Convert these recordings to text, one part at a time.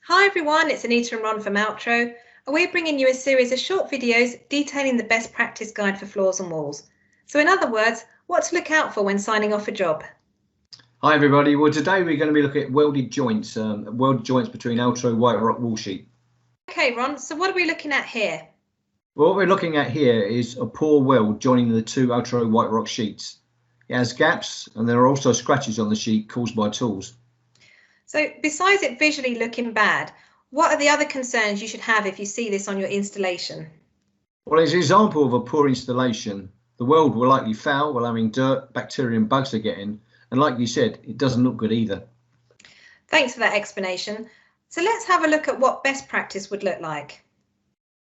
Hi everyone, it's Anita and Ron from Altro, and we're bringing you a series of short videos detailing the best practice guide for floors and walls. So in other words, what to look out for when signing off a job. Hi everybody, well today we're going to be looking at welded joints between Altro Whiterock wall sheet. Okay Ron, so what are we looking at here? Well, what we're looking at here is a poor weld joining the two Altro Whiterock sheets. It has gaps and there are also scratches on the sheet caused by tools. So besides it visually looking bad, what are the other concerns you should have if you see this on your installation? Well, as an example of a poor installation, the weld will likely foul, allowing dirt, bacteria and bugs to get in, and like you said, it doesn't look good either. Thanks for that explanation. So let's have a look at what best practice would look like.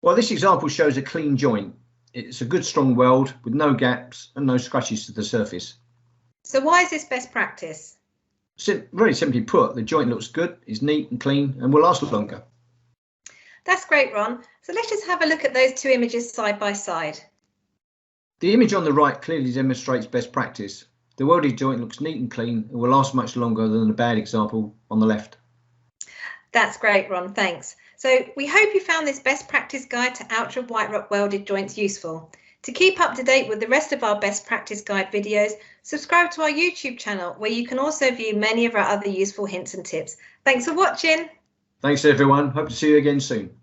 Well, this example shows a clean joint. It's a good strong weld with no gaps and no scratches to the surface. So why is this best practice? Very simply put, the joint looks good, is neat and clean and will last longer. That's great, Ron. So let's just have a look at those two images side by side. The image on the right clearly demonstrates best practice. The welded joint looks neat and clean and will last much longer than the bad example on the left. That's great, Ron, thanks. So we hope you found this best practice guide to Altro Whiterock welded joints useful. To keep up to date with the rest of our best practice guide videos, subscribe to our YouTube channel where you can also view many of our other useful hints and tips. Thanks for watching. Thanks everyone. Hope to see you again soon.